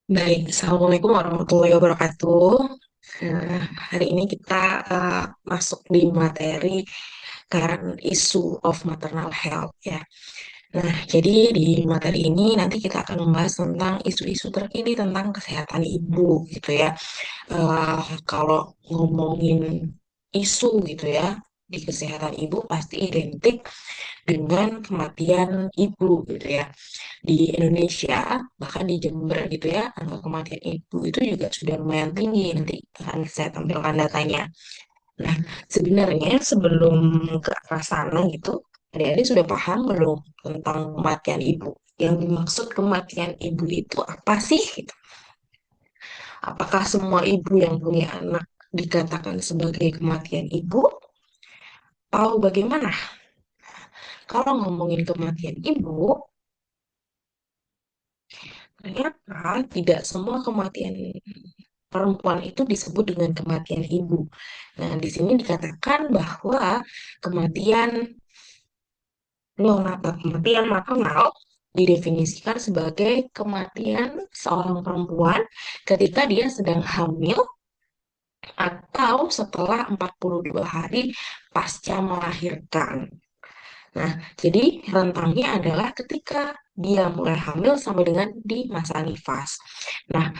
Baik, Assalamualaikum warahmatullahi wabarakatuh. Hari ini kita masuk di materi current issue of maternal health ya. Nah, jadi di materi ini nanti kita akan membahas tentang isu-isu terkini tentang kesehatan ibu gitu ya. Kalau ngomongin isu gitu ya di kesehatan ibu pasti identik dengan kematian ibu gitu ya di Indonesia, bahkan di Jember gitu ya, angka kematian ibu itu juga sudah lumayan tinggi. Nanti akan saya tampilkan datanya. Nah, sebenarnya sebelum ke arah sana gitu, adik-adik sudah paham belum tentang kematian ibu? Yang dimaksud kematian ibu itu apa sih? Gitu. Apakah semua ibu yang punya anak dikatakan sebagai kematian ibu? Tahu bagaimana? Kalau ngomongin kematian ibu, ternyata tidak semua kematian perempuan itu disebut dengan kematian ibu. Nah, di sini dikatakan bahwa kematian neonatal, kematian maternal didefinisikan sebagai kematian seorang perempuan ketika dia sedang hamil atau setelah 42 hari pasca melahirkan. Nah, jadi rentangnya adalah ketika dia mulai hamil sampai dengan di masa nifas. Nah,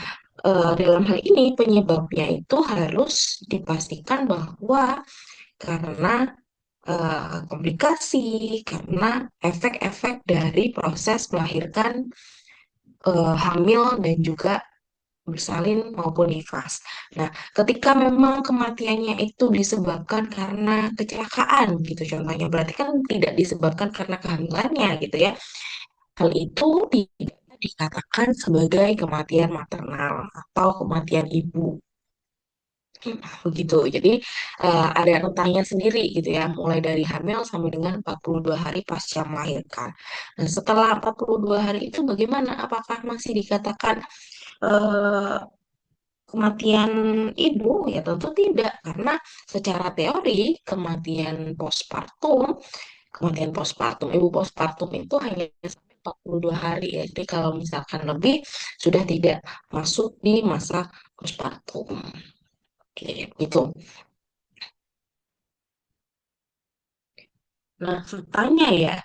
dalam hal ini penyebabnya itu harus dipastikan bahwa karena komplikasi, karena efek-efek dari proses melahirkan hamil dan juga bersalin maupun nifas. Nah, ketika memang kematiannya itu disebabkan karena kecelakaan gitu contohnya, berarti kan tidak disebabkan karena kehamilannya gitu ya. Hal itu tidak dikatakan sebagai kematian maternal atau kematian ibu. Begitu. Jadi ada rentangnya sendiri gitu ya, mulai dari hamil sampai dengan 42 hari pasca melahirkan. Nah, setelah 42 hari itu bagaimana? Apakah masih dikatakan eh, kematian ibu? Ya tentu tidak, karena secara teori kematian postpartum, ibu postpartum itu hanya sampai 42 hari ya. Jadi kalau misalkan lebih sudah tidak masuk di masa postpartum. Oke, gitu. Nah, faktanya ya,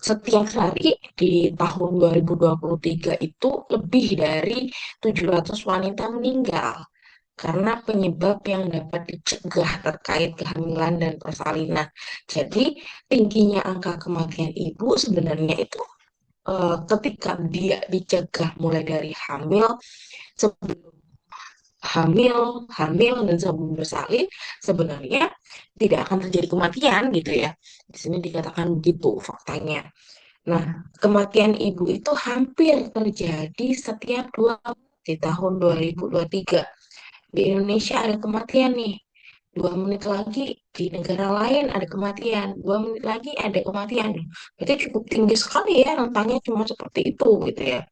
setiap hari di tahun 2023 itu lebih dari 700 wanita meninggal karena penyebab yang dapat dicegah terkait kehamilan dan persalinan. Jadi, tingginya angka kematian ibu sebenarnya itu ketika dia dicegah mulai dari sebelum hamil, hamil dan sebelum bersalin, sebenarnya tidak akan terjadi kematian gitu ya. Di sini dikatakan begitu faktanya. Nah, kematian ibu itu hampir terjadi setiap 2 menit di tahun 2023. Di Indonesia ada kematian nih. 2 menit lagi di negara lain ada kematian. 2 menit lagi ada kematian. Berarti cukup tinggi sekali ya rentangnya cuma seperti itu gitu ya.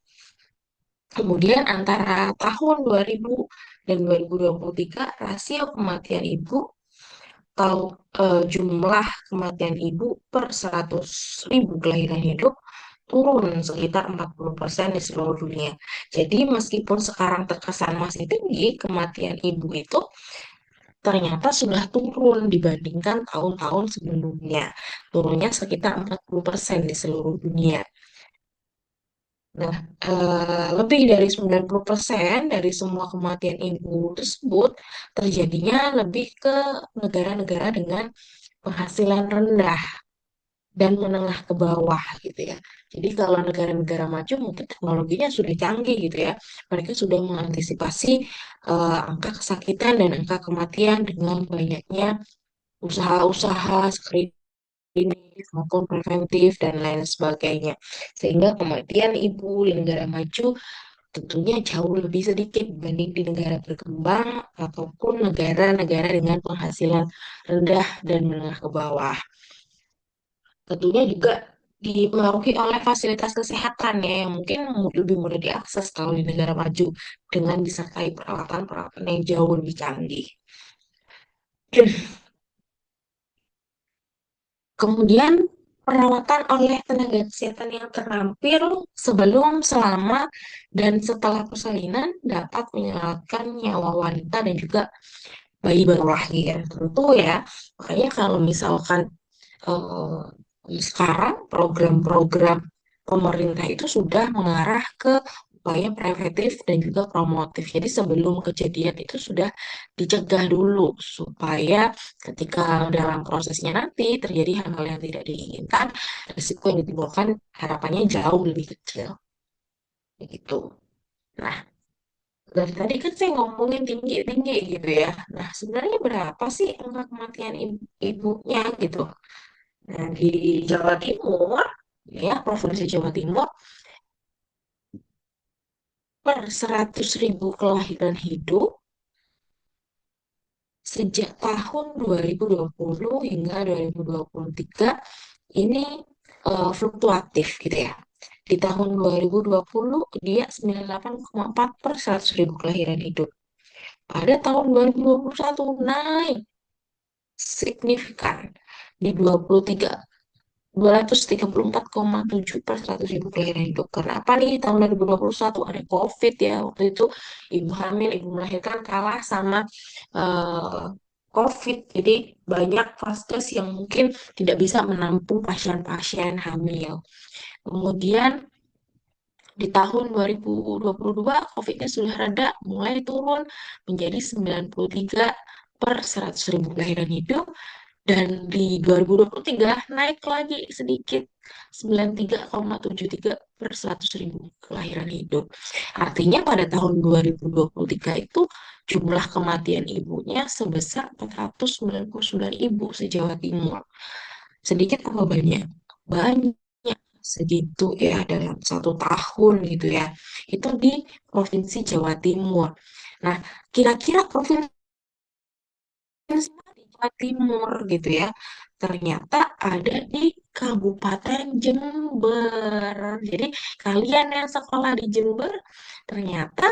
Kemudian antara tahun 2000 dan 2023 rasio kematian ibu atau jumlah kematian ibu per 100.000 kelahiran hidup turun sekitar 40% di seluruh dunia. Jadi meskipun sekarang terkesan masih tinggi, kematian ibu itu ternyata sudah turun dibandingkan tahun-tahun sebelumnya. Turunnya sekitar 40% di seluruh dunia. Nah, lebih dari 90% dari semua kematian ibu tersebut terjadinya lebih ke negara-negara dengan penghasilan rendah dan menengah ke bawah gitu ya. Jadi kalau negara-negara maju mungkin teknologinya sudah canggih gitu ya. Mereka sudah mengantisipasi angka kesakitan dan angka kematian dengan banyaknya usaha-usaha screening maupun preventif dan lain sebagainya. Sehingga kematian ibu di negara maju tentunya jauh lebih sedikit dibanding di negara berkembang ataupun negara-negara dengan penghasilan rendah dan menengah ke bawah. Tentunya juga dipengaruhi oleh fasilitas kesehatan ya yang mungkin lebih mudah diakses kalau di negara maju dengan disertai peralatan-peralatan yang jauh lebih canggih. Kemudian perawatan oleh tenaga kesehatan yang terampil sebelum, selama, dan setelah persalinan dapat menyelamatkan nyawa wanita dan juga bayi baru lahir. Tentu ya, makanya kalau misalkan eh, sekarang program-program pemerintah itu sudah mengarah ke upaya preventif dan juga promotif. Jadi sebelum kejadian itu sudah dicegah dulu supaya ketika dalam prosesnya nanti terjadi hal-hal yang tidak diinginkan, risiko yang ditimbulkan harapannya jauh lebih kecil. Begitu. Nah, dari tadi kan saya ngomongin tinggi-tinggi gitu ya. Nah, sebenarnya berapa sih angka kematian ibunya gitu? Nah, di Jawa Timur, ya, Provinsi Jawa Timur, per 100.000 kelahiran hidup, sejak tahun 2020 hingga 2023, ini fluktuatif gitu ya. Di tahun 2020, dia 98,4 per 100.000 kelahiran hidup. Pada tahun 2021, naik signifikan di 234,7 per 100.000 kelahiran hidup. Kenapa nih tahun 2021 ada COVID ya, waktu itu ibu hamil, ibu melahirkan kalah sama eh, COVID. Jadi banyak vaskes yang mungkin tidak bisa menampung pasien-pasien hamil. Kemudian di tahun 2022 COVID-nya sudah reda, mulai turun menjadi 93 per 100.000 kelahiran hidup. Dan di 2023 naik lagi sedikit 93,73 per 100.000 kelahiran hidup. Artinya pada tahun 2023 itu jumlah kematian ibunya sebesar 499 ibu se-Jawa Timur. Sedikit apa banyak? Banyak segitu ya dalam 1 tahun gitu ya. Itu di Provinsi Jawa Timur. Nah, kira-kira provinsi di Jawa Timur gitu ya. Ternyata ada di Kabupaten Jember. Jadi kalian yang sekolah di Jember, ternyata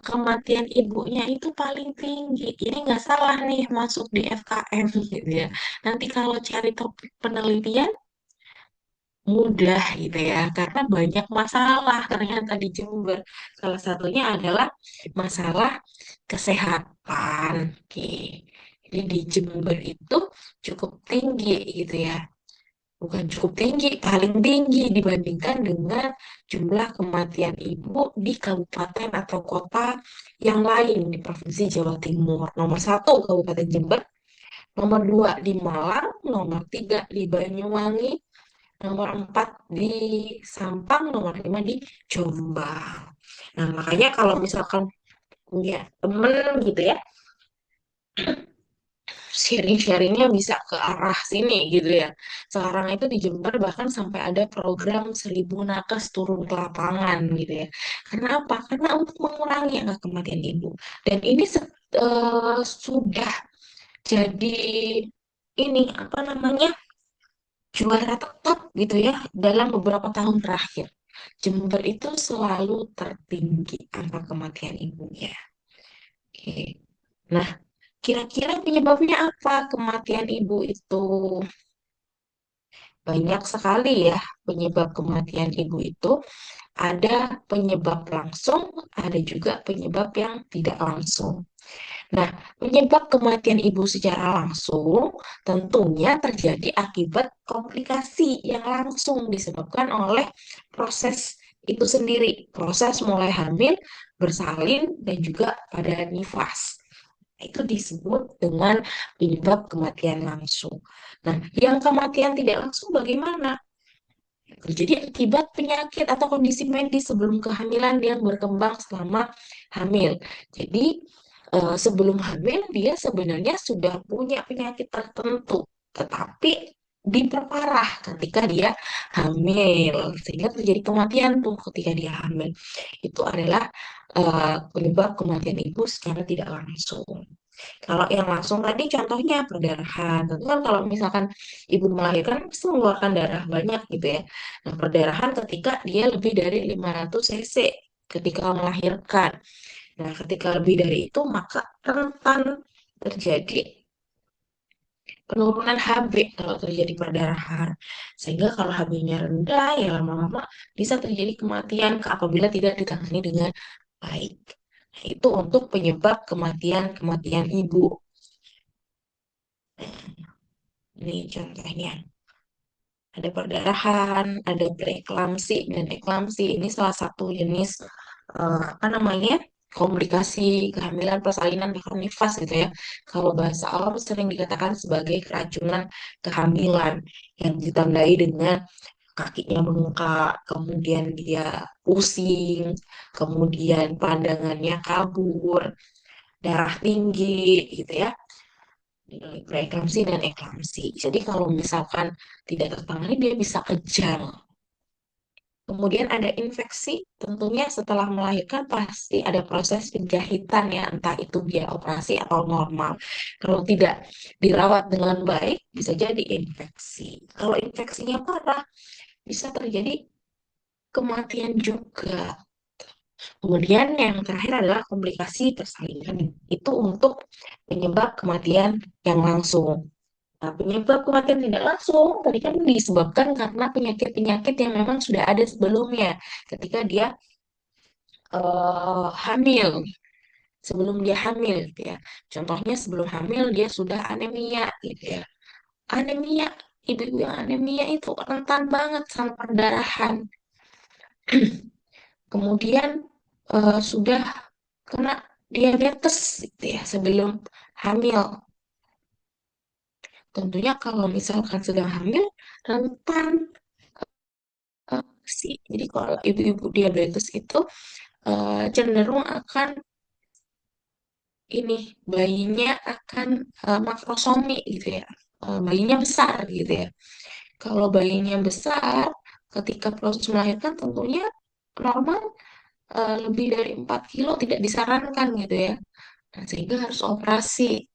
kematian ibunya itu paling tinggi. Ini nggak salah nih masuk di FKM gitu ya. Nanti kalau cari topik penelitian mudah gitu ya, karena banyak masalah ternyata di Jember. Salah satunya adalah masalah kesehatan. Oke. Jadi di Jember itu cukup tinggi gitu ya. Bukan cukup tinggi, paling tinggi dibandingkan dengan jumlah kematian ibu di kabupaten atau kota yang lain di Provinsi Jawa Timur. Nomor satu Kabupaten Jember, nomor dua di Malang, nomor tiga di Banyuwangi, nomor 4 di Sampang, nomor 5 di Jombang. Nah, makanya kalau misalkan punya temen gitu ya, sharing-sharingnya bisa ke arah sini gitu ya. Sekarang itu di Jember bahkan sampai ada program 1.000 nakes turun ke lapangan gitu ya. Karena apa? Karena untuk mengurangi angka kematian ibu. Dan ini sudah jadi ini apa namanya juara tetap gitu ya dalam beberapa tahun terakhir. Jember itu selalu tertinggi angka kematian ibunya. Oke. Nah, kira-kira penyebabnya apa kematian ibu itu? Banyak sekali ya penyebab kematian ibu itu. Ada penyebab langsung, ada juga penyebab yang tidak langsung. Nah, penyebab kematian ibu secara langsung tentunya terjadi akibat komplikasi yang langsung disebabkan oleh proses itu sendiri, proses mulai hamil, bersalin, dan juga pada nifas. Itu disebut dengan penyebab kematian langsung. Nah, yang kematian tidak langsung bagaimana? Jadi akibat penyakit atau kondisi medis sebelum kehamilan yang berkembang selama hamil. Jadi sebelum hamil dia sebenarnya sudah punya penyakit tertentu, tetapi diperparah ketika dia hamil, sehingga terjadi kematian tuh ketika dia hamil. Itu adalah penyebab kematian ibu secara tidak langsung. Kalau yang langsung tadi contohnya perdarahan. Tentu kan kalau misalkan ibu melahirkan pasti mengeluarkan darah banyak gitu ya. Nah, perdarahan ketika dia lebih dari 500 cc ketika melahirkan. Nah, ketika lebih dari itu maka rentan terjadi penurunan HB kalau terjadi perdarahan. Sehingga kalau HB-nya rendah, ya lama-lama bisa terjadi kematian apabila tidak ditangani dengan baik. Nah, itu untuk penyebab kematian-kematian ibu. Ini contohnya. Ada perdarahan, ada preeklamsi dan eklamsi. Ini salah satu jenis apa namanya? Komplikasi kehamilan persalinan bahkan nifas gitu ya. Kalau bahasa awam sering dikatakan sebagai keracunan kehamilan yang ditandai dengan kakinya bengkak, kemudian dia pusing, kemudian pandangannya kabur, darah tinggi gitu ya. Preeklamsi dan eklamsi. Jadi kalau misalkan tidak tertangani dia bisa kejang. Kemudian ada infeksi, tentunya setelah melahirkan pasti ada proses penjahitan ya, entah itu dia operasi atau normal. Kalau tidak dirawat dengan baik, bisa jadi infeksi. Kalau infeksinya parah, bisa terjadi kematian juga. Kemudian yang terakhir adalah komplikasi persalinan. Itu untuk penyebab kematian yang langsung. Nah, penyebab kematian tidak langsung tadi kan disebabkan karena penyakit-penyakit yang memang sudah ada sebelumnya ketika dia hamil, sebelum dia hamil gitu ya. Contohnya sebelum hamil dia sudah anemia gitu ya. Anemia, ibu-ibu yang anemia itu rentan banget sama perdarahan. Kemudian sudah kena diabetes gitu ya sebelum hamil. Tentunya kalau misalkan sedang hamil rentan sih. Jadi kalau ibu-ibu diabetes itu cenderung akan ini bayinya akan makrosomi gitu ya. Bayinya besar gitu ya. Kalau bayinya besar, ketika proses melahirkan tentunya normal lebih dari 4 kilo tidak disarankan gitu ya. Nah, sehingga harus operasi.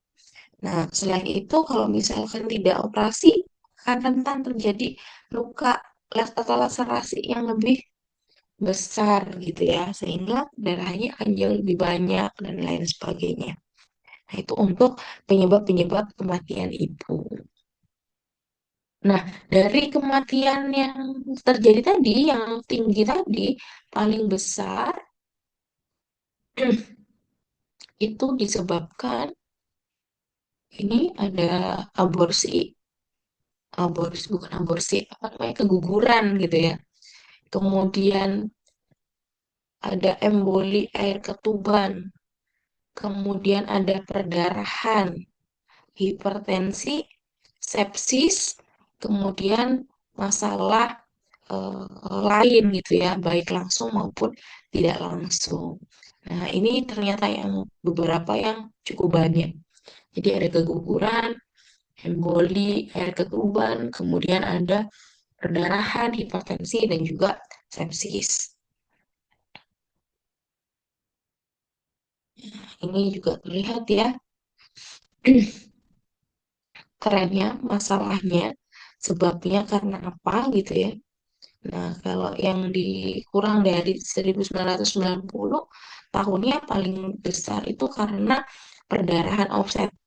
Nah, selain itu kalau misalkan tidak operasi akan rentan terjadi luka atau laserasi yang lebih besar gitu ya, sehingga darahnya akan jauh lebih banyak dan lain sebagainya. Nah, itu untuk penyebab-penyebab kematian ibu. Nah, dari kematian yang terjadi tadi, yang tinggi tadi, paling besar itu disebabkan ini ada aborsi, aborsi bukan aborsi, apa namanya, keguguran gitu ya. Kemudian ada emboli air ketuban, kemudian ada perdarahan, hipertensi, sepsis, kemudian masalah lain gitu ya, baik langsung maupun tidak langsung. Nah, ini ternyata yang beberapa yang cukup banyak. Jadi ada keguguran, emboli, air ketuban, kemudian ada perdarahan, hipertensi, dan juga sepsis. Ini juga terlihat ya trennya, masalahnya, sebabnya karena apa gitu ya. Nah, kalau yang dikurang dari 1990 tahunnya paling besar itu karena perdarahan obstetrik.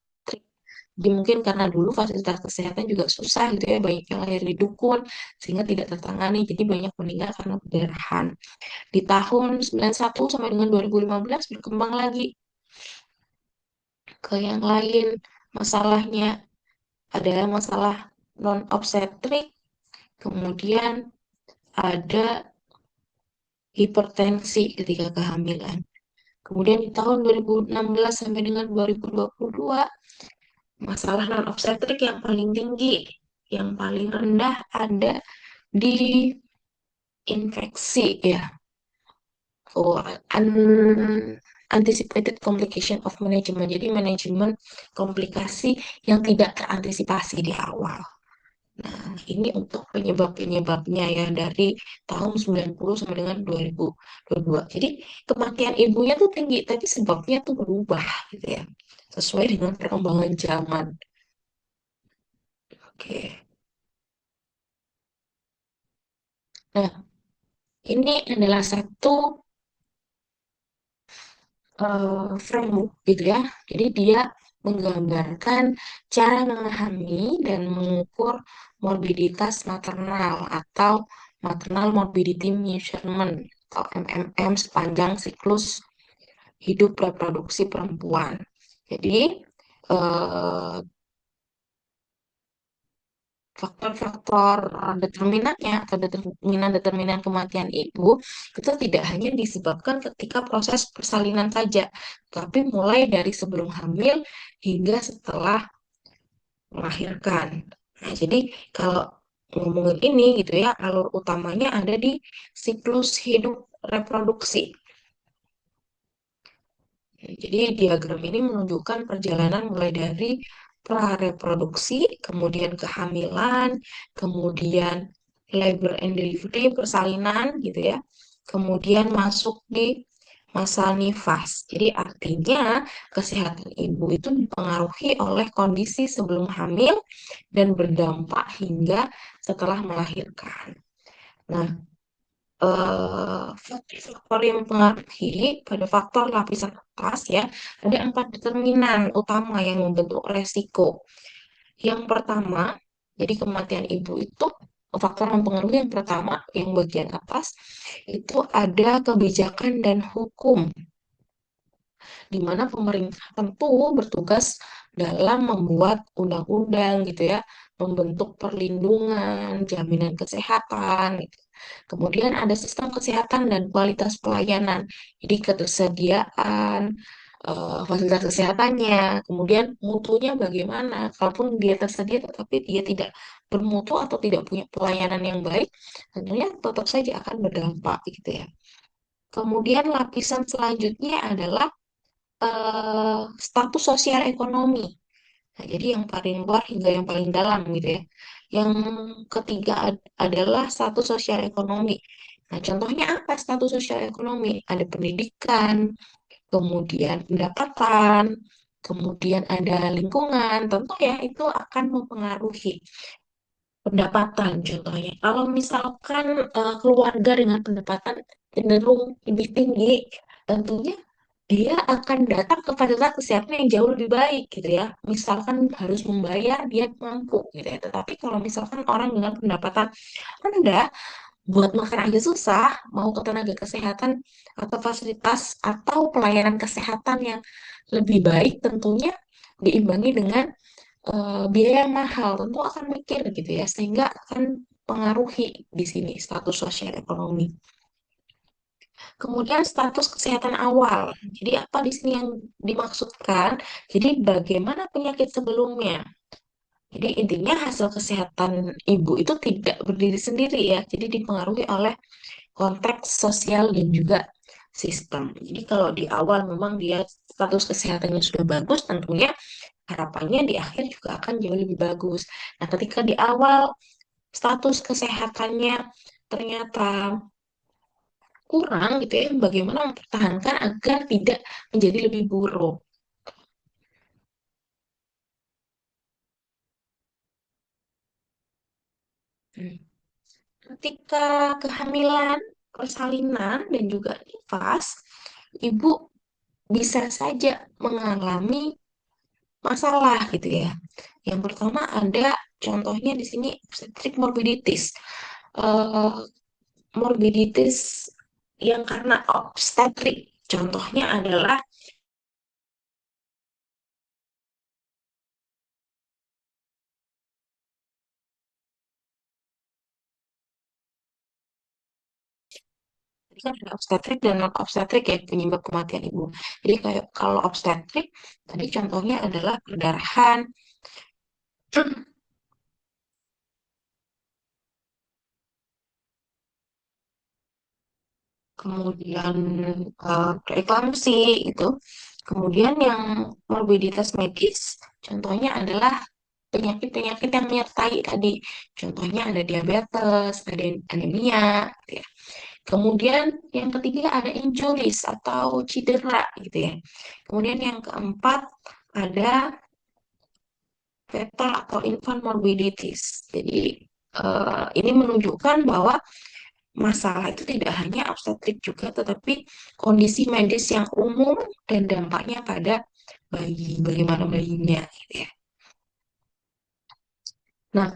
Jadi mungkin karena dulu fasilitas kesehatan juga susah gitu ya, banyak yang lahir di dukun sehingga tidak tertangani. Jadi banyak meninggal karena perdarahan. Di tahun 91 sampai dengan 2015 berkembang lagi ke yang lain. Masalahnya adalah masalah non obstetrik, kemudian ada hipertensi ketika kehamilan. Kemudian di tahun 2016 sampai dengan 2022, masalah non-obstetrik yang paling tinggi, yang paling rendah ada di infeksi ya. Oh, anticipated complication of management. Jadi manajemen komplikasi yang tidak terantisipasi di awal. Nah, ini untuk penyebab-penyebabnya ya dari tahun 90 sampai dengan 2022. Jadi kematian ibunya tuh tinggi, tapi sebabnya tuh berubah gitu ya. Sesuai dengan perkembangan zaman. Oke. Nah, ini adalah satu framework gitu ya. Jadi dia menggambarkan cara memahami dan mengukur morbiditas maternal atau maternal morbidity measurement atau MMM sepanjang siklus hidup reproduksi perempuan. Jadi, eh, faktor-faktor determinannya atau determinan-determinan kematian ibu itu tidak hanya disebabkan ketika proses persalinan saja, tapi mulai dari sebelum hamil hingga setelah melahirkan. Nah, jadi kalau ngomongin ini gitu ya, alur utamanya ada di siklus hidup reproduksi. Jadi diagram ini menunjukkan perjalanan mulai dari prareproduksi, kemudian kehamilan, kemudian labor and delivery, persalinan gitu ya. Kemudian masuk di masa nifas. Jadi artinya kesehatan ibu itu dipengaruhi oleh kondisi sebelum hamil dan berdampak hingga setelah melahirkan. Nah, faktor-faktor yang mempengaruhi pada faktor lapisan atas ya, ada 4 determinan utama yang membentuk resiko. Yang pertama, jadi kematian ibu itu faktor mempengaruhi yang pertama, yang bagian atas, itu ada kebijakan dan hukum di mana pemerintah tentu bertugas dalam membuat undang-undang gitu ya, membentuk perlindungan, jaminan kesehatan gitu. Kemudian ada sistem kesehatan dan kualitas pelayanan. Jadi ketersediaan fasilitas kesehatannya, kemudian mutunya bagaimana. Kalaupun dia tersedia tetapi dia tidak bermutu atau tidak punya pelayanan yang baik, tentunya tetap saja akan berdampak gitu ya. Kemudian lapisan selanjutnya adalah status sosial ekonomi. Nah, jadi yang paling luar hingga yang paling dalam gitu ya. Yang ketiga adalah status sosial ekonomi. Nah, contohnya apa status sosial ekonomi? Ada pendidikan, kemudian pendapatan, kemudian ada lingkungan. Tentu ya itu akan mempengaruhi pendapatan contohnya. Kalau misalkan keluarga dengan pendapatan cenderung lebih tinggi, tentunya dia akan datang ke fasilitas kesehatan yang jauh lebih baik gitu ya. Misalkan harus membayar, dia mampu gitu ya. Tetapi kalau misalkan orang dengan pendapatan rendah, buat makan aja susah, mau ke tenaga kesehatan atau fasilitas atau pelayanan kesehatan yang lebih baik tentunya diimbangi dengan biaya yang mahal, tentu akan mikir gitu ya, sehingga akan pengaruhi di sini status sosial ekonomi. Kemudian status kesehatan awal. Jadi apa di sini yang dimaksudkan? Jadi bagaimana penyakit sebelumnya? Jadi intinya hasil kesehatan ibu itu tidak berdiri sendiri ya. Jadi dipengaruhi oleh konteks sosial dan juga sistem. Jadi kalau di awal memang dia status kesehatannya sudah bagus, tentunya harapannya di akhir juga akan jauh lebih bagus. Nah, ketika di awal status kesehatannya ternyata kurang gitu ya, bagaimana mempertahankan agar tidak menjadi lebih buruk. Hmm. Ketika kehamilan, persalinan, dan juga nifas, ibu bisa saja mengalami masalah gitu ya. Yang pertama ada contohnya di sini obstetric morbiditis. Eh, Morbiditis yang karena obstetrik. Contohnya adalah tadi kan ada obstetrik dan non obstetrik ya penyebab kematian ibu. Jadi kayak kalau obstetrik tadi contohnya adalah perdarahan, kemudian preeklamsi itu. Kemudian yang morbiditas medis contohnya adalah penyakit-penyakit yang menyertai tadi. Contohnya ada diabetes, ada anemia, gitu ya. Kemudian yang ketiga ada injuries atau cedera gitu ya. Kemudian yang keempat ada fetal atau infant morbidities. Jadi ini menunjukkan bahwa masalah itu tidak hanya obstetrik juga, tetapi kondisi medis yang umum dan dampaknya pada bayi, bagaimana bayinya gitu ya. Nah,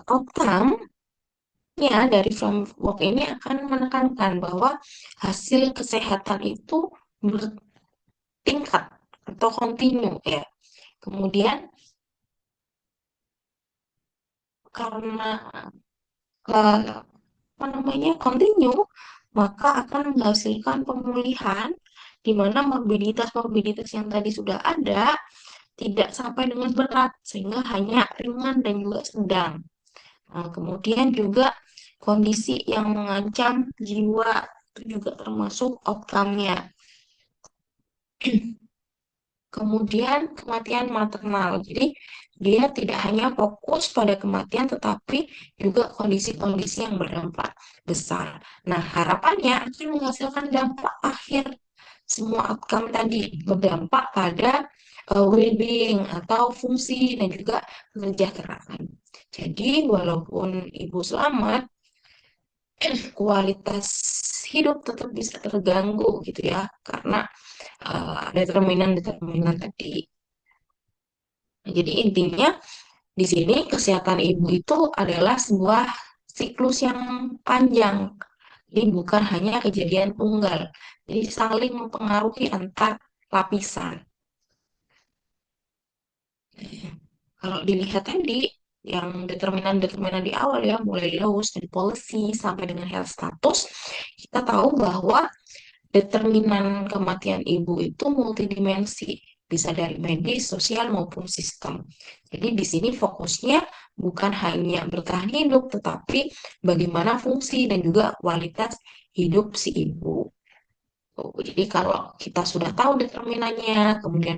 outcome ya dari framework ini akan menekankan bahwa hasil kesehatan itu bertingkat atau kontinu ya. Kemudian karena apa namanya kontinu, maka akan menghasilkan pemulihan di mana morbiditas-morbiditas yang tadi sudah ada tidak sampai dengan berat sehingga hanya ringan dan juga sedang. Nah, kemudian juga kondisi yang mengancam jiwa itu juga termasuk outcome-nya. Kemudian kematian maternal. Jadi dia tidak hanya fokus pada kematian tetapi juga kondisi-kondisi yang berdampak besar. Nah, harapannya akan menghasilkan dampak akhir semua outcome tadi berdampak pada well-being atau fungsi dan juga kesejahteraan. Jadi walaupun ibu selamat, kualitas hidup tetap bisa terganggu gitu ya karena determinan-determinan tadi. Jadi intinya di sini kesehatan ibu itu adalah sebuah siklus yang panjang. Jadi bukan hanya kejadian tunggal. Jadi saling mempengaruhi antar lapisan. Kalau dilihat tadi, yang determinan-determinan di awal ya, mulai laws dan policy sampai dengan health status, kita tahu bahwa determinan kematian ibu itu multidimensi, bisa dari medis, sosial maupun sistem. Jadi di sini fokusnya bukan hanya bertahan hidup, tetapi bagaimana fungsi dan juga kualitas hidup si ibu. Tuh, jadi kalau kita sudah tahu determinannya, kemudian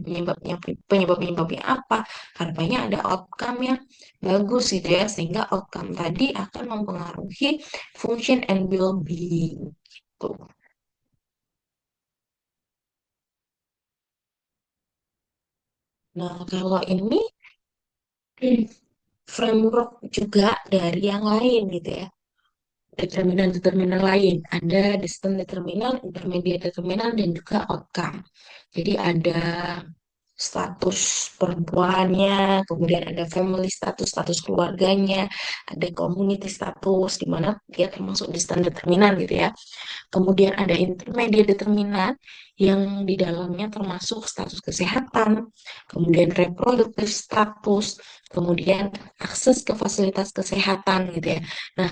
penyebabnya apa, harapannya ada outcome yang bagus gitu ya, sehingga outcome tadi akan mempengaruhi function and well-being. Gitu. Nah, kalau ini framework juga dari yang lain gitu ya. Determinan-determinan lain. Ada distant determinan, intermediate determinan, dan juga outcome. Jadi ada status perempuannya, kemudian ada family status, status keluarganya, ada community status, di mana dia termasuk distant determinan gitu ya. Kemudian ada intermediate determinan yang di dalamnya termasuk status kesehatan, kemudian reproductive status, kemudian akses ke fasilitas kesehatan gitu ya. Nah,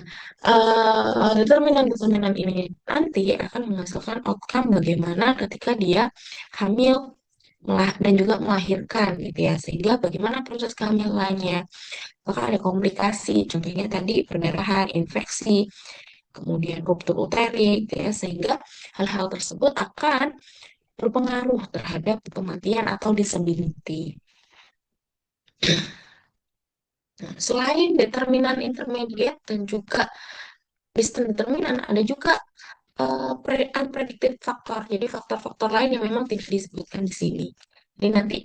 determinan-determinan ini nanti akan menghasilkan outcome bagaimana ketika dia hamil dan juga melahirkan gitu ya. Sehingga bagaimana proses kehamilannya, apakah ada komplikasi, contohnya tadi perdarahan, infeksi, kemudian ruptur uterik, gitu ya, sehingga hal-hal tersebut akan berpengaruh terhadap kematian atau disability. Nah, selain determinan intermediate dan juga distant determinan, ada juga unpredicted factor. Jadi faktor-faktor lain yang memang tidak disebutkan di sini. Jadi nanti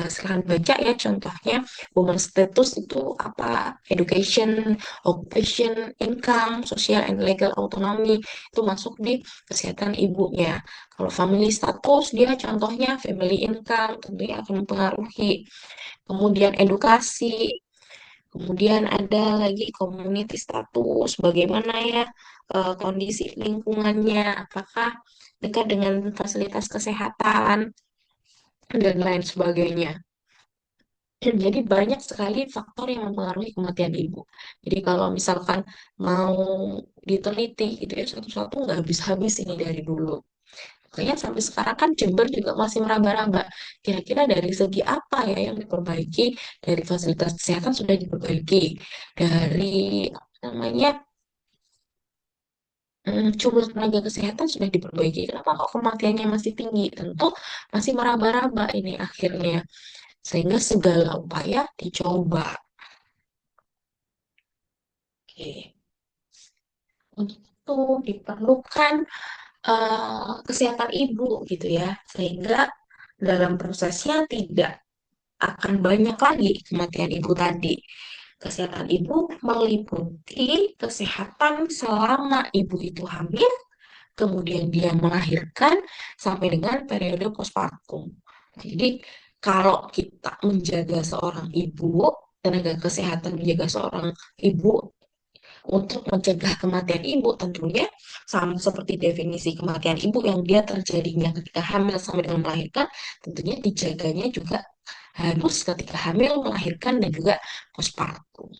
silahkan baca ya contohnya woman status itu apa, education, occupation, income, social and legal autonomy itu masuk di kesehatan ibunya. Kalau family status dia contohnya family income tentunya akan mempengaruhi. Kemudian edukasi, kemudian ada lagi community status, bagaimana ya kondisi lingkungannya, apakah dekat dengan fasilitas kesehatan, dan lain sebagainya. Jadi banyak sekali faktor yang mempengaruhi kematian ibu. Jadi kalau misalkan mau diteliti gitu ya satu-satu nggak habis-habis ini dari dulu. Makanya sampai sekarang kan Jember juga masih meraba-raba. Kira-kira dari segi apa ya yang diperbaiki, dari fasilitas kesehatan sudah diperbaiki, dari apa namanya jumlah tenaga kesehatan sudah diperbaiki. Kenapa kok kematiannya masih tinggi? Tentu masih meraba-raba ini akhirnya. Sehingga segala upaya dicoba. Oke. Untuk itu diperlukan kesehatan ibu gitu ya. Sehingga dalam prosesnya tidak akan banyak lagi kematian ibu tadi. Kesehatan ibu meliputi kesehatan selama ibu itu hamil, kemudian dia melahirkan sampai dengan periode postpartum. Jadi kalau kita menjaga seorang ibu, tenaga kesehatan menjaga seorang ibu untuk mencegah kematian ibu, tentunya sama seperti definisi kematian ibu yang dia terjadinya ketika hamil sampai dengan melahirkan, tentunya dijaganya juga harus ketika hamil, melahirkan, dan juga postpartum.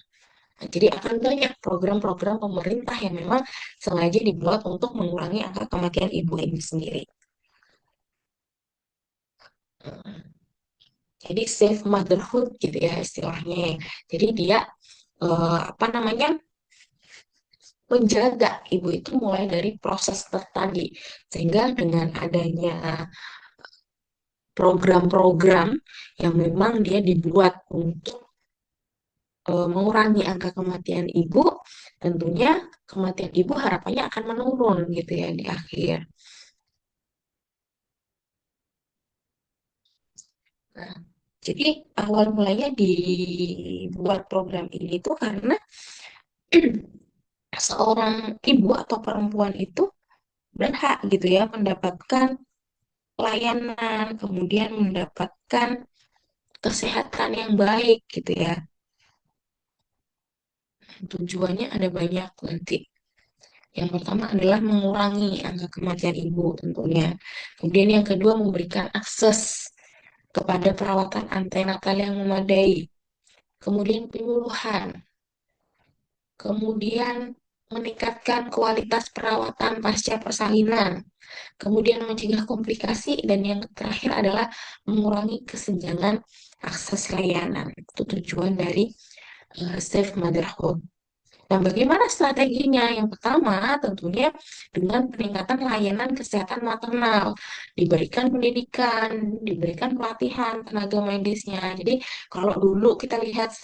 Nah, jadi akan banyak program-program pemerintah yang memang sengaja dibuat untuk mengurangi angka kematian ibu ini sendiri. Jadi safe motherhood gitu ya istilahnya. Jadi dia apa namanya, menjaga ibu itu mulai dari proses tertadi, sehingga dengan adanya program-program yang memang dia dibuat untuk mengurangi angka kematian ibu, tentunya kematian ibu harapannya akan menurun gitu ya di akhir. Nah, jadi awal mulanya dibuat program ini tuh karena seorang ibu atau perempuan itu berhak gitu ya mendapatkan layanan, kemudian mendapatkan kesehatan yang baik gitu ya. Tujuannya ada banyak nanti. Yang pertama adalah mengurangi angka kematian ibu tentunya. Kemudian yang kedua memberikan akses kepada perawatan antenatal yang memadai. Kemudian penyuluhan. Kemudian meningkatkan kualitas perawatan pasca persalinan. Kemudian mencegah komplikasi dan yang terakhir adalah mengurangi kesenjangan akses layanan. Itu tujuan dari Safe Motherhood. Nah, bagaimana strateginya? Yang pertama, tentunya dengan peningkatan layanan kesehatan maternal, diberikan pendidikan, diberikan pelatihan tenaga medisnya. Jadi, kalau dulu kita lihat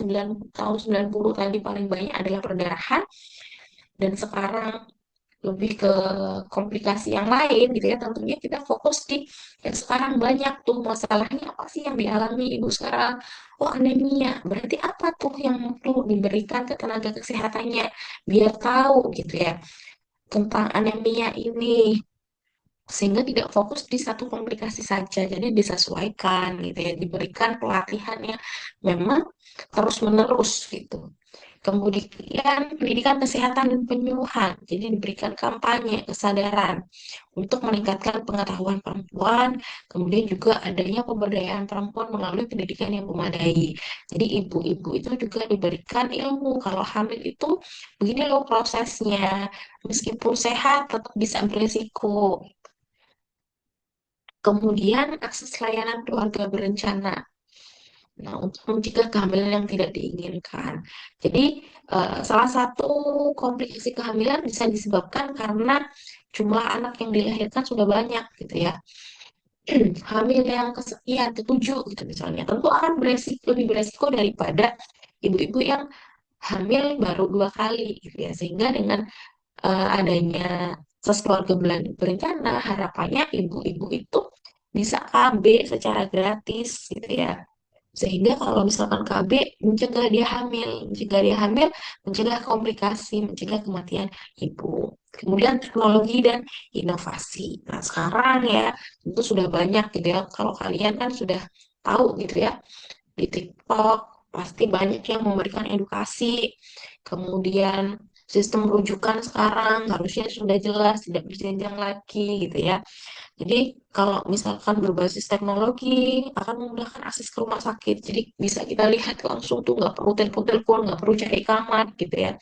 tahun 90 tadi paling banyak adalah perdarahan, dan sekarang lebih ke komplikasi yang lain gitu ya, tentunya kita fokus di yang sekarang banyak tuh masalahnya apa sih yang dialami ibu sekarang. Oh, anemia, berarti apa tuh yang perlu diberikan ke tenaga kesehatannya biar tahu gitu ya tentang anemia ini, sehingga tidak fokus di satu komplikasi saja, jadi disesuaikan gitu ya, diberikan pelatihan yang memang terus menerus gitu. Kemudian pendidikan kesehatan dan penyuluhan, jadi diberikan kampanye kesadaran untuk meningkatkan pengetahuan perempuan, kemudian juga adanya pemberdayaan perempuan melalui pendidikan yang memadai. Jadi ibu-ibu itu juga diberikan ilmu kalau hamil itu begini loh prosesnya, meskipun sehat tetap bisa beresiko. Kemudian akses layanan keluarga berencana. Nah, untuk mencegah kehamilan yang tidak diinginkan. Jadi, salah satu komplikasi kehamilan bisa disebabkan karena jumlah anak yang dilahirkan sudah banyak gitu ya. Hamil yang kesekian, ketujuh gitu misalnya. Tentu akan lebih beresiko daripada ibu-ibu yang hamil baru 2 kali gitu ya. Sehingga dengan adanya keluarga berencana, harapannya ibu-ibu itu bisa KB secara gratis gitu ya. Sehingga kalau misalkan KB, mencegah dia hamil, mencegah komplikasi, mencegah kematian ibu. Kemudian teknologi dan inovasi. Nah, sekarang ya, itu sudah banyak gitu ya. Kalau kalian kan sudah tahu gitu ya, di TikTok pasti banyak yang memberikan edukasi. Kemudian sistem rujukan sekarang harusnya sudah jelas, tidak berjenjang lagi gitu ya. Jadi kalau misalkan berbasis teknologi akan memudahkan akses ke rumah sakit. Jadi bisa kita lihat langsung tuh nggak perlu telepon-telepon, nggak perlu cari kamar gitu ya.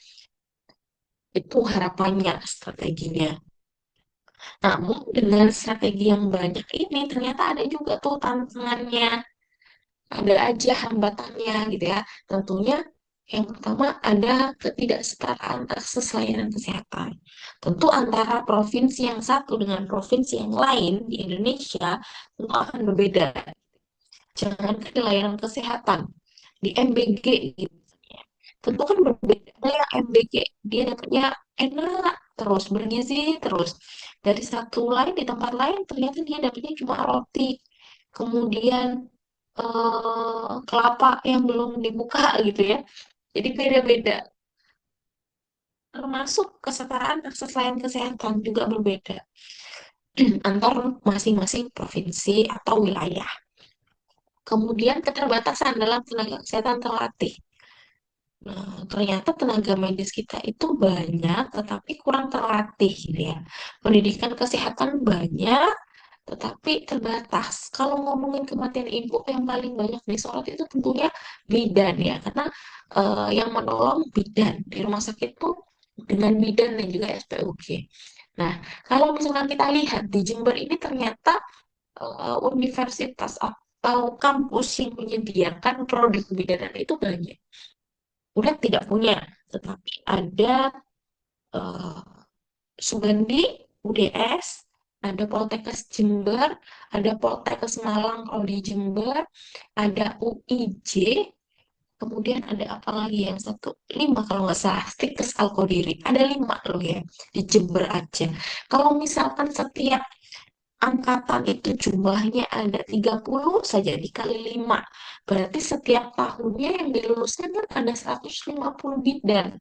Itu harapannya strateginya. Namun dengan strategi yang banyak ini ternyata ada juga tuh tantangannya. Ada aja hambatannya gitu ya. Tentunya yang pertama ada ketidaksetaraan akses layanan kesehatan. Tentu antara provinsi yang satu dengan provinsi yang lain di Indonesia tentu akan berbeda. Jangan di layanan kesehatan di MBG gitu. Tentu kan berbeda. Ada yang MBG dia dapatnya enak terus bergizi terus. Dari satu lain di tempat lain ternyata dia dapatnya cuma roti. Kemudian kelapa yang belum dibuka gitu ya. Jadi beda-beda. termasuk kesetaraan akses layanan kesehatan juga berbeda antar masing-masing provinsi atau wilayah. Kemudian keterbatasan dalam tenaga kesehatan terlatih. Nah, ternyata tenaga medis kita itu banyak, tetapi kurang terlatih, gitu ya. Pendidikan kesehatan banyak, tetapi terbatas. Kalau ngomongin kematian ibu yang paling banyak disorot itu tentunya bidan ya, karena yang menolong bidan di rumah sakit itu dengan bidan dan juga SPOG. Nah, kalau misalkan kita lihat di Jember ini ternyata universitas atau kampus yang menyediakan produk kebidanan itu banyak. Udah tidak punya, tetapi ada eh, Sugandi, UDS, ada Poltekkes Jember, ada Poltekkes Malang kalau di Jember, ada UIJ, kemudian ada apa lagi yang satu, lima kalau nggak salah, Stikes Alkodiri, ada lima loh ya, di Jember aja. Kalau misalkan setiap angkatan itu jumlahnya ada 30 saja dikali 5, berarti setiap tahunnya yang diluluskan kan ada 150 bidan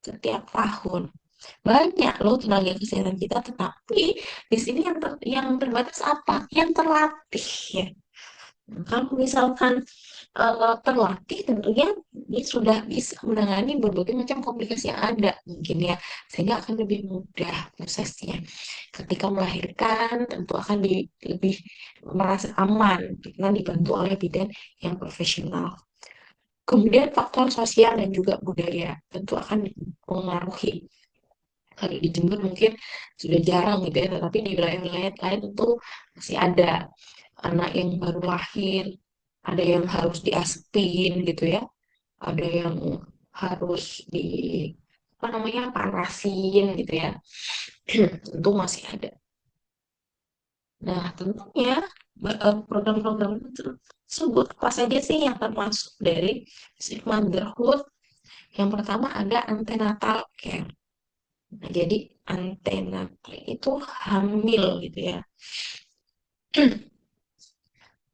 setiap tahun. Banyak loh tenaga kesehatan kita, tetapi di sini yang terbatas apa? Yang terlatih ya. Kalau misalkan terlatih, tentunya dia sudah bisa menangani berbagai macam komplikasi yang ada mungkin ya, sehingga akan lebih mudah prosesnya. Ketika melahirkan, tentu akan lebih merasa aman karena dibantu oleh bidan yang profesional. Kemudian faktor sosial dan juga budaya tentu akan mengaruhi. Kalau di Jember mungkin sudah jarang gitu ya, tetapi di wilayah-wilayah lain tentu masih ada anak yang baru lahir, ada yang harus diaspin gitu ya, ada yang harus di apa namanya panasin gitu ya. Tentu masih ada. Nah, tentunya program-program tersebut apa saja sih yang termasuk dari Safe Motherhood? Yang pertama ada antenatal care. Nah, jadi antenatal itu hamil gitu ya.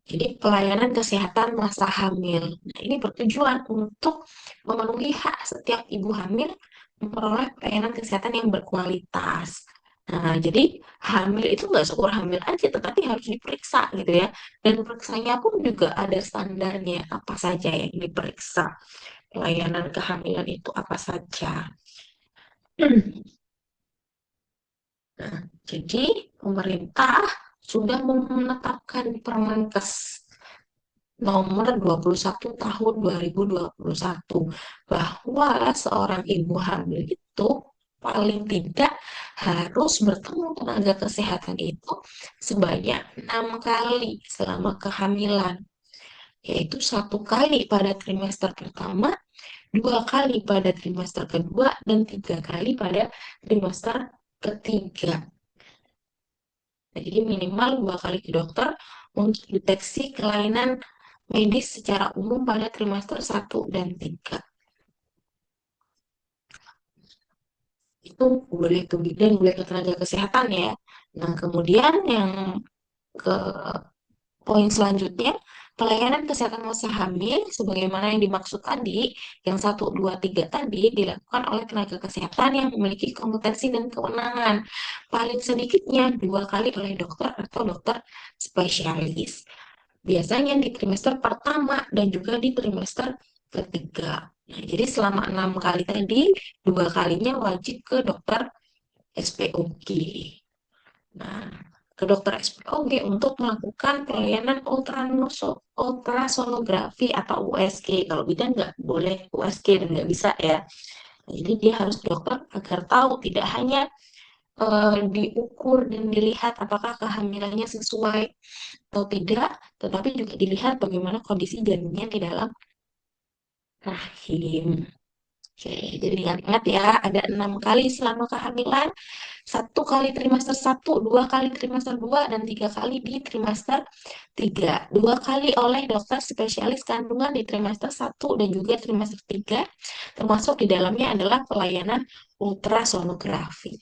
Jadi pelayanan kesehatan masa hamil. Nah, ini bertujuan untuk memenuhi hak setiap ibu hamil memperoleh pelayanan kesehatan yang berkualitas. Nah, jadi hamil itu nggak syukur hamil aja, tetapi harus diperiksa gitu ya. Dan periksanya pun juga ada standarnya, apa saja yang diperiksa. Pelayanan kehamilan itu apa saja. Nah, jadi pemerintah sudah menetapkan Permenkes nomor 21 tahun 2021 bahwa seorang ibu hamil itu paling tidak harus bertemu tenaga kesehatan itu sebanyak 6 kali selama kehamilan, yaitu 1 kali pada trimester pertama, 2 kali pada trimester kedua, dan 3 kali pada trimester ketiga. Nah, jadi minimal 2 kali ke dokter untuk deteksi kelainan medis secara umum pada trimester 1 dan 3. Itu boleh ke bidan, boleh ke tenaga kesehatan ya. Nah, kemudian yang ke poin selanjutnya, pelayanan kesehatan masa hamil sebagaimana yang dimaksud tadi, yang 1, 2, 3 tadi dilakukan oleh tenaga kesehatan yang memiliki kompetensi dan kewenangan. Paling sedikitnya 2 kali oleh dokter atau dokter spesialis. Biasanya di trimester pertama dan juga di trimester ketiga. Nah, jadi selama 6 kali tadi, 2 kalinya wajib ke dokter SPOG. Nah, ke dokter SPOG untuk melakukan pelayanan ultrasonografi atau USG. Kalau bidan nggak boleh USG dan nggak bisa ya. Nah, jadi dia harus dokter agar tahu tidak hanya diukur dan dilihat apakah kehamilannya sesuai atau tidak, tetapi juga dilihat bagaimana kondisi janinnya di dalam rahim. Oke, jadi ingat-ingat ya, ada 6 kali selama kehamilan, 1 kali trimester 1, 2 kali trimester 2, dan 3 kali di trimester 3. 2 kali oleh dokter spesialis kandungan di trimester 1 dan juga trimester 3, termasuk di dalamnya adalah pelayanan ultrasonografi.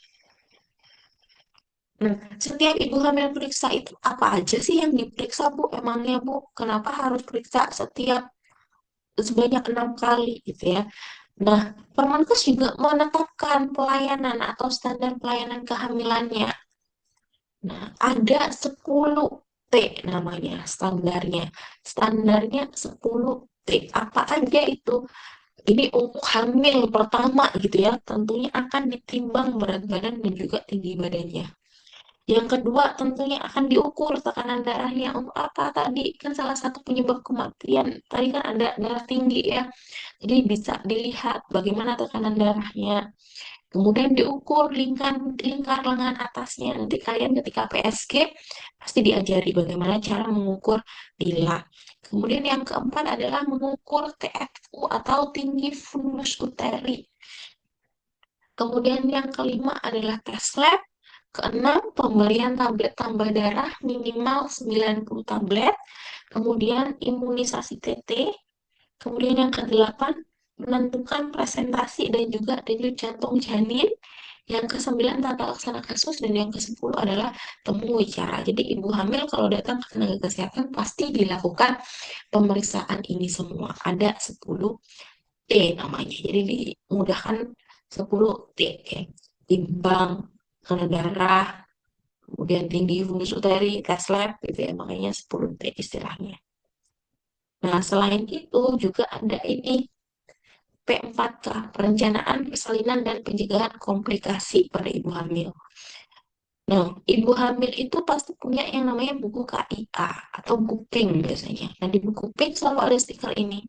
Nah, setiap ibu hamil periksa itu apa aja sih yang diperiksa, Bu? Emangnya, Bu, kenapa harus periksa sebanyak 6 kali gitu ya? Nah, Permenkes juga menetapkan pelayanan atau standar pelayanan kehamilannya. Nah, ada 10T namanya standarnya. Standarnya 10T. Apa aja itu? Ini untuk hamil pertama gitu ya, tentunya akan ditimbang berat badan dan juga tinggi badannya. Yang kedua, tentunya akan diukur tekanan darahnya. Untuk apa tadi? Kan salah satu penyebab kematian. Tadi kan ada darah tinggi ya. Jadi bisa dilihat bagaimana tekanan darahnya. Kemudian diukur lingkar lengan atasnya. Nanti kalian ketika PSG pasti diajari bagaimana cara mengukur bila. Kemudian yang keempat adalah mengukur TFU atau tinggi fundus uteri. Kemudian yang kelima adalah tes lab. Keenam, pemberian tablet tambah darah minimal 90 tablet. Kemudian imunisasi TT. Kemudian yang kedelapan, menentukan presentasi dan juga denyut jantung janin. Yang kesembilan, tata laksana kasus. Dan yang kesepuluh adalah temu wicara. Jadi ibu hamil kalau datang ke tenaga kesehatan pasti dilakukan pemeriksaan ini semua. Ada 10T namanya. Jadi dimudahkan 10T. Ya. Timbang, tekanan darah, kemudian tinggi fundus uteri, tes lab, gitu ya. Makanya 10T istilahnya. Nah, selain itu juga ada ini P4K, perencanaan persalinan dan pencegahan komplikasi pada ibu hamil. Nah, ibu hamil itu pasti punya yang namanya buku KIA atau buku pink biasanya. Nah, di buku pink selalu ada stiker ini.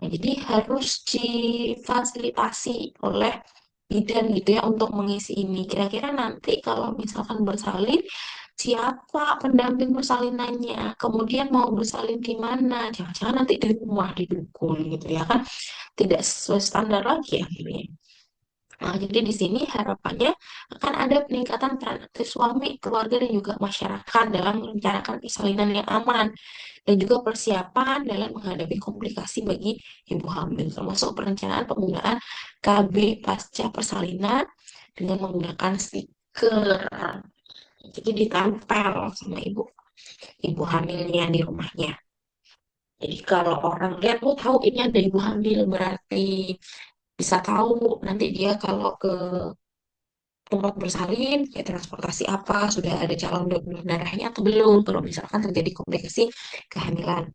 Nah, jadi harus difasilitasi oleh bidan gitu ya untuk mengisi ini. Kira-kira nanti kalau misalkan bersalin, siapa pendamping persalinannya? Kemudian mau bersalin di mana? Jangan-jangan nanti di rumah di dukun gitu ya kan? Tidak sesuai standar lagi akhirnya. Nah, jadi di sini harapannya akan ada peningkatan peran aktif suami, keluarga, dan juga masyarakat dalam merencanakan persalinan yang aman dan juga persiapan dalam menghadapi komplikasi bagi ibu hamil, termasuk perencanaan penggunaan KB pasca persalinan dengan menggunakan stiker. Jadi ditempel sama ibu hamilnya di rumahnya. Jadi kalau orang lihat, oh tahu ini ada ibu hamil, berarti bisa tahu nanti dia kalau ke tempat bersalin, kayak transportasi apa, sudah ada calon donor darahnya atau belum, kalau misalkan terjadi komplikasi kehamilan.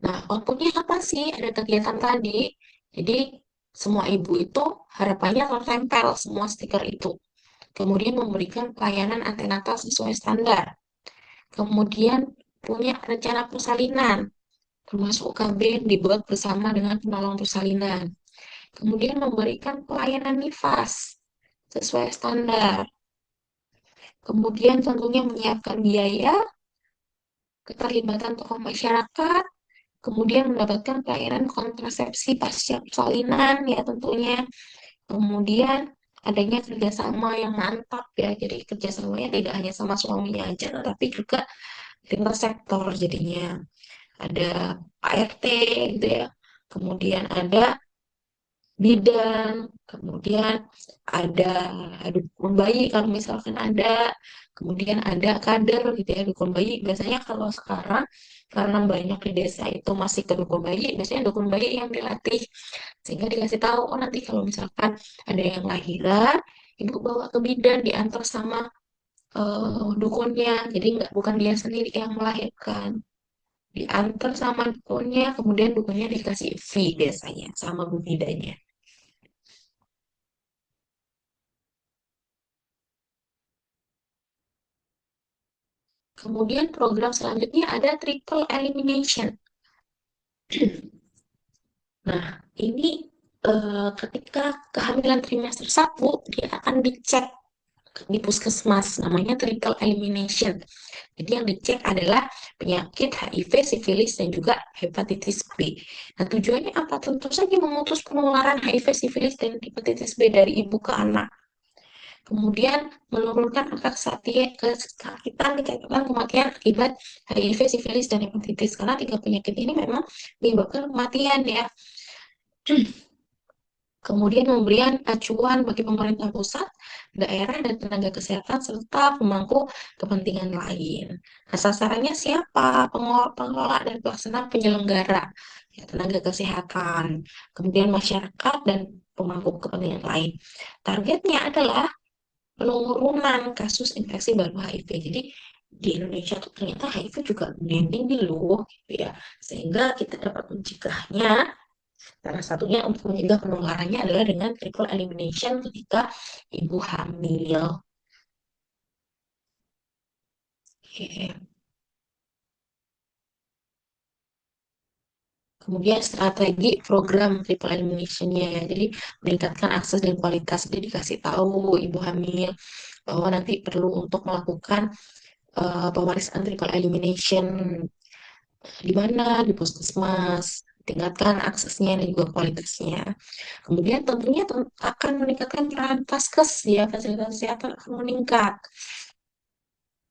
Nah, outputnya apa sih? Ada kegiatan tadi. Jadi, semua ibu itu harapannya tertempel semua stiker itu. Kemudian memberikan pelayanan antenatal sesuai standar. Kemudian punya rencana persalinan, termasuk KB yang dibuat bersama dengan penolong persalinan. Kemudian memberikan pelayanan nifas sesuai standar. Kemudian tentunya menyiapkan biaya, keterlibatan tokoh masyarakat, kemudian mendapatkan pelayanan kontrasepsi pasca persalinan ya tentunya. Kemudian adanya kerjasama yang mantap ya, jadi kerjasamanya tidak hanya sama suaminya aja, tapi juga lintas sektor jadinya. Ada ART gitu ya, kemudian ada bidan, kemudian ada dukun bayi kalau misalkan ada, kemudian ada kader gitu ya dukun bayi. Biasanya kalau sekarang karena banyak di desa itu masih ke dukun bayi, biasanya dukun bayi yang dilatih sehingga dikasih tahu, oh nanti kalau misalkan ada yang lahiran, ibu bawa ke bidan diantar sama dukunnya, jadi nggak bukan dia sendiri yang melahirkan, diantar sama dukunnya, kemudian dukunnya dikasih fee biasanya sama bu bidannya. Kemudian program selanjutnya ada triple elimination. Nah, ini ketika kehamilan trimester 1, dia akan dicek di puskesmas, namanya triple elimination. Jadi yang dicek adalah penyakit HIV, sifilis, dan juga hepatitis B. Nah, tujuannya apa? Tentu saja memutus penularan HIV, sifilis, dan hepatitis B dari ibu ke anak. Kemudian menurunkan angka kesakitan, kecacatan, kematian akibat HIV, sifilis, dan hepatitis. Karena tiga penyakit ini memang menyebabkan kematian ya. Kemudian pemberian acuan bagi pemerintah pusat, daerah, dan tenaga kesehatan serta pemangku kepentingan lain. Nah, sasarannya siapa? Pengelola dan pelaksana penyelenggara, ya, tenaga kesehatan, kemudian masyarakat dan pemangku kepentingan lain. Targetnya adalah penurunan kasus infeksi baru HIV. Jadi di Indonesia tuh ternyata HIV juga tinggi loh, gitu ya. Sehingga kita dapat mencegahnya. Salah satunya untuk mencegah penularannya adalah dengan triple elimination ketika ibu hamil. Oke. Kemudian strategi program triple elimination-nya ya. Jadi meningkatkan akses dan kualitas. Jadi dikasih tahu ibu hamil bahwa nanti perlu untuk melakukan pemeriksaan triple elimination di mana di puskesmas, tingkatkan aksesnya dan juga kualitasnya. Kemudian tentunya akan meningkatkan peran Vaskes ya, fasilitas kesehatan akan meningkat.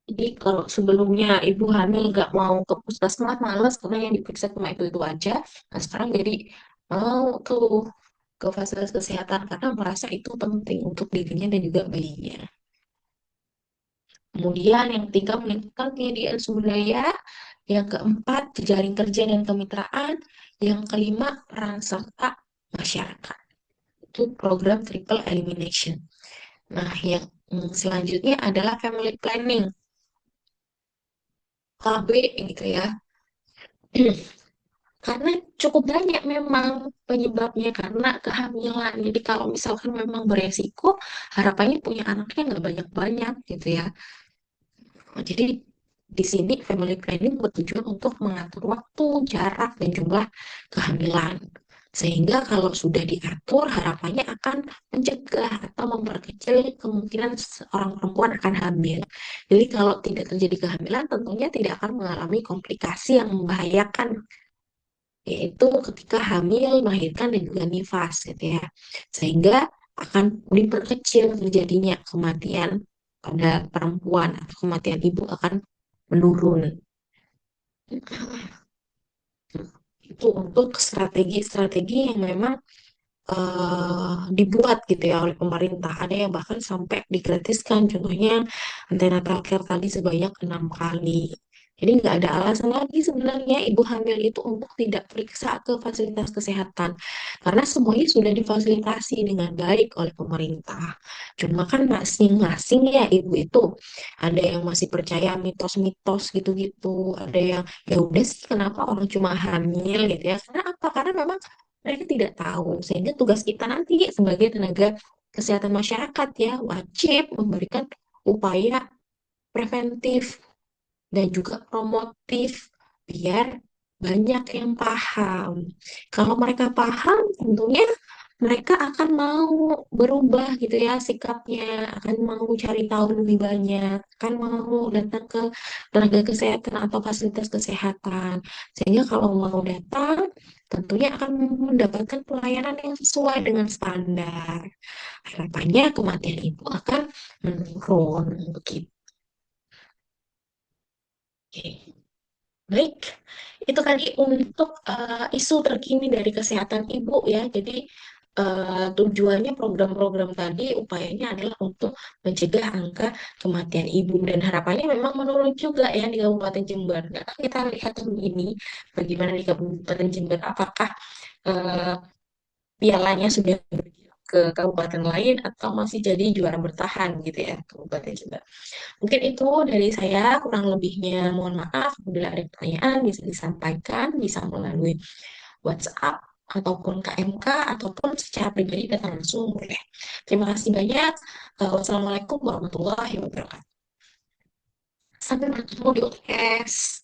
Jadi kalau sebelumnya ibu hamil nggak mau ke puskesmas, males karena yang diperiksa cuma itu aja. Nah sekarang jadi mau tuh ke fasilitas kesehatan karena merasa itu penting untuk dirinya dan juga bayinya. Kemudian yang ketiga meningkatkan penyediaan sumber daya. Yang keempat jejaring kerja dan kemitraan. Yang kelima peran serta masyarakat. Itu program triple elimination. Nah yang selanjutnya adalah family planning. KB gitu ya. Karena cukup banyak memang penyebabnya karena kehamilan. Jadi kalau misalkan memang beresiko, harapannya punya anaknya nggak banyak-banyak gitu ya. Jadi di sini family planning bertujuan untuk mengatur waktu, jarak, dan jumlah kehamilan. Sehingga kalau sudah diatur, harapannya akan mencegah atau memperkecil kemungkinan seorang perempuan akan hamil. Jadi kalau tidak terjadi kehamilan, tentunya tidak akan mengalami komplikasi yang membahayakan yaitu ketika hamil, melahirkan dan juga nifas gitu ya. Sehingga akan diperkecil terjadinya kematian pada perempuan atau kematian ibu akan menurun. Itu untuk strategi-strategi yang memang dibuat gitu ya oleh pemerintah. Ada yang bahkan sampai digratiskan. Contohnya antenatal care tadi sebanyak 6 kali. Jadi nggak ada alasan lagi sebenarnya ibu hamil itu untuk tidak periksa ke fasilitas kesehatan. Karena semuanya sudah difasilitasi dengan baik oleh pemerintah. Cuma kan masing-masing ya ibu itu. Ada yang masih percaya mitos-mitos gitu-gitu. Ada yang ya udah sih kenapa orang cuma hamil gitu ya. Karena apa? Karena memang mereka tidak tahu. Sehingga tugas kita nanti sebagai tenaga kesehatan masyarakat ya wajib memberikan upaya preventif dan juga promotif biar banyak yang paham. Kalau mereka paham, tentunya mereka akan mau berubah gitu ya sikapnya, akan mau cari tahu lebih banyak, akan mau datang ke tenaga kesehatan atau fasilitas kesehatan. Sehingga kalau mau datang, tentunya akan mendapatkan pelayanan yang sesuai dengan standar. Harapannya kematian ibu akan menurun begitu. Oke. Baik, itu tadi untuk isu terkini dari kesehatan ibu ya. Jadi tujuannya program-program tadi upayanya adalah untuk mencegah angka kematian ibu dan harapannya memang menurun juga ya di Kabupaten Jember. Nah, kita lihat dulu ini bagaimana di Kabupaten Jember. Apakah eh, pialanya sudah ke kabupaten lain atau masih jadi juara bertahan gitu ya Kabupaten Jember. Mungkin itu dari saya, kurang lebihnya mohon maaf. Bila ada pertanyaan bisa disampaikan, bisa melalui WhatsApp ataupun KMK ataupun secara pribadi datang langsung boleh. Terima kasih banyak. Wassalamualaikum warahmatullahi wabarakatuh. Sampai bertemu di UTS.